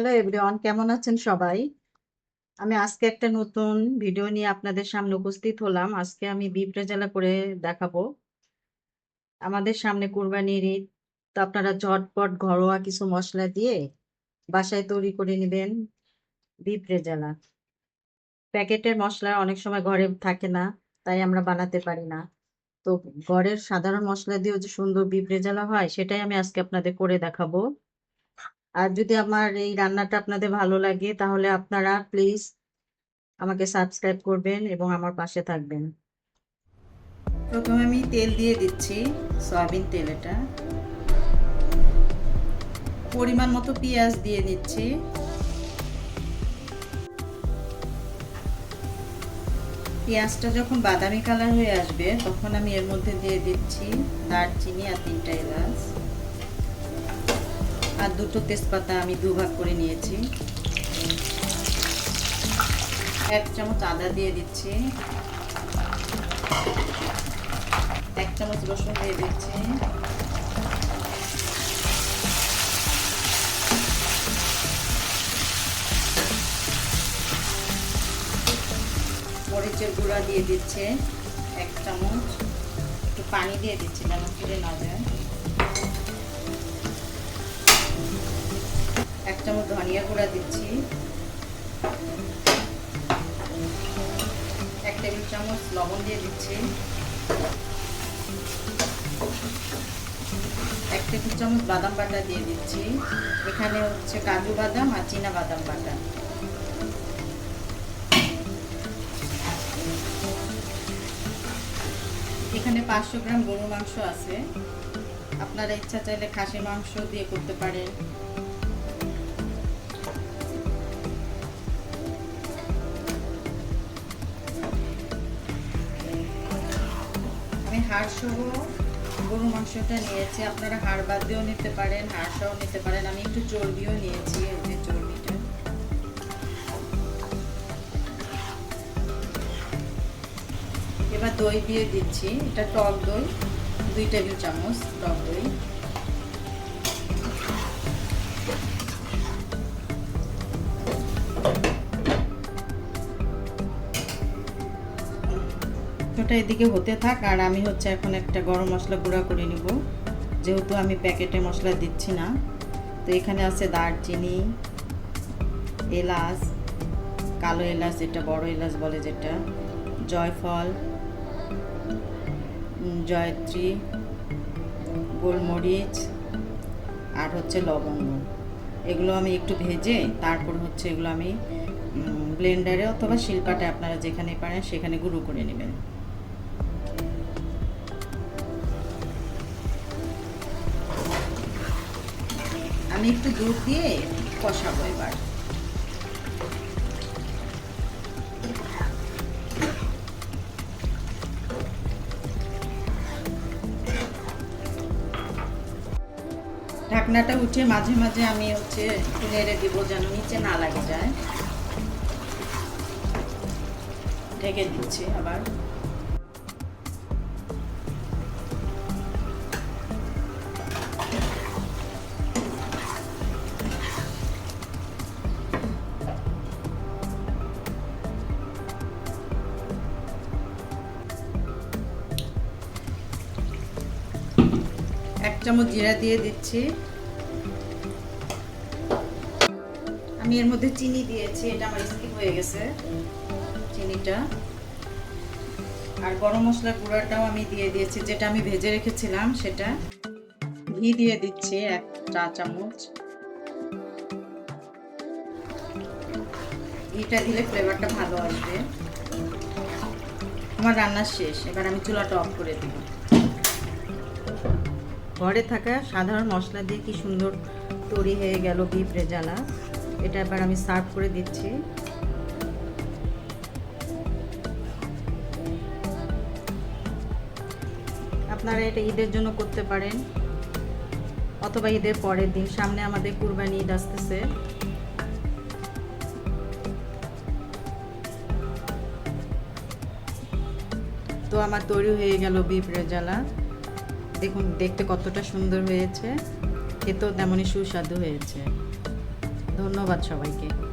Hello everyone, কেমন আছেন সবাই? আমি আজকে একটা নতুন ভিডিও নিয়ে আপনাদের সামনে উপস্থিত হলাম। আজকে আমি বিফ রেজালা করে দেখাবো। আমাদের সামনে কুরবানির ঈদ, তো আপনারা ঝটপট ঘরোয়া কিছু মশলা দিয়ে বাসায় তৈরি করে নেবেন বিফ রেজালা। প্যাকেটের মশলা অনেক সময় ঘরে থাকে না, তাই আমরা বানাতে পারি না। তো ঘরের সাধারণ মশলা দিয়েও যে সুন্দর বিফ রেজালা হয়, সেটাই আমি আজকে আপনাদের করে দেখাবো। আর যদি আমার এই রান্নাটা আপনাদের ভালো লাগে, তাহলে আপনারা প্লিজ আমাকে সাবস্ক্রাইব করবেন এবং আমার পাশে থাকবেন। প্রথমে আমি তেল দিয়ে দিচ্ছি, সয়াবিন তেল। এটা পরিমাণ মতো পেঁয়াজ দিয়ে দিচ্ছি। পেঁয়াজটা যখন বাদামি কালার হয়ে আসবে, তখন আমি এর মধ্যে দিয়ে দিচ্ছি দারচিনি আর 3টা এলাচ আর 2টো তেজপাতা আমি দুভাগ করে নিয়েছি। 1 চামচ আদা দিয়ে দিচ্ছি, 1 চামচ রসুন দিয়ে দিচ্ছি, মরিচের গুঁড়া দিয়ে দিচ্ছে 1 চামচ, একটু পানি দিয়ে দিচ্ছি যেন পুড়ে না যায়। 1 চামচ ধনিয়া গুঁড়া দিচ্ছি, 1 টেবিল চামচ লবণ দিয়ে দিচ্ছি, 1 টেবিল চামচ বাদাম বাটা দিয়ে দিচ্ছি। এখানে হচ্ছে কাজু বাদাম আর চীনা বাদাম বাটা। এখানে 500 গ্রাম গরুর মাংস আছে, আপনারা ইচ্ছা চাইলে খাসির মাংস দিয়ে করতে পারেন। আমি হাড় সহ গরুর মাংসটা নিয়েছি, আপনারা হাড় বাদ দিয়েও নিতে পারেন, হাড় সহ নিতে পারেন। আমি একটু চর্বিও নিয়েছি, এই যে চর্বিটা। এবার দই দিয়ে দিচ্ছি, এটা টক দই, 2 টেবিল চামচ টক দই। ওটা এদিকে হতে থাক, আর আমি হচ্ছে এখন একটা গরম মশলা গুঁড়া করে নিব, যেহেতু আমি প্যাকেটে মশলা দিচ্ছি না। তো এখানে আছে দারচিনি, এলাচ, কালো এলাচ যেটা বড় এলাচ বলে যেটা, জয়ফল, জয়ত্রী, গোলমরিচ আর হচ্ছে লবঙ্গ। এগুলো আমি একটু ভেজে তারপর হচ্ছে এগুলো আমি ব্লেন্ডারে অথবা শিলপাটায়, আপনারা যেখানে পারেন সেখানে গুঁড়ো করে নেবেন। আমি একটু দুধ দিয়ে কষাবো এবার। ঢাকনাটা উঠে মাঝে মাঝে আমি হচ্ছে একটু নেড়ে দিব যেন নিচে না লাগে যায়। ঢেকে দিচ্ছি আবার। এক চামচ জিরা দিয়ে দিচ্ছি। আমি এর মধ্যে চিনি দিয়েছি, এটা আমার স্কিপ হয়ে গেছে চিনিটা। আর গরম মশলা গুঁড়াটাও আমি দিয়ে দিয়েছি, যেটা আমি ভেজে রেখেছিলাম সেটা। ঘি দিয়ে দিচ্ছি 1 চা চামচ। ঘিটা দিলে ফ্লেভারটা ভালো আসবে। আমার রান্না শেষ, এবার আমি চুলাটা অফ করে দিব। ঘরে থাকা সাধারণ মশলা দিয়ে কি সুন্দর তৈরি হয়ে গেল বিফ রেজালা। এটা এবার আমি সার্ভ করে দিচ্ছি। আপনারা এটা ঈদের জন্য করতে পারেন, অথবা ঈদের পরের দিন। সামনে আমাদের কুরবানি ঈদ আসতেছে। তো আমার তৈরি হয়ে গেল বিফ রেজালা। দেখুন দেখতে কতটা সুন্দর হয়েছে, খেতেও তেমনই সুস্বাদু হয়েছে। ধন্যবাদ সবাইকে।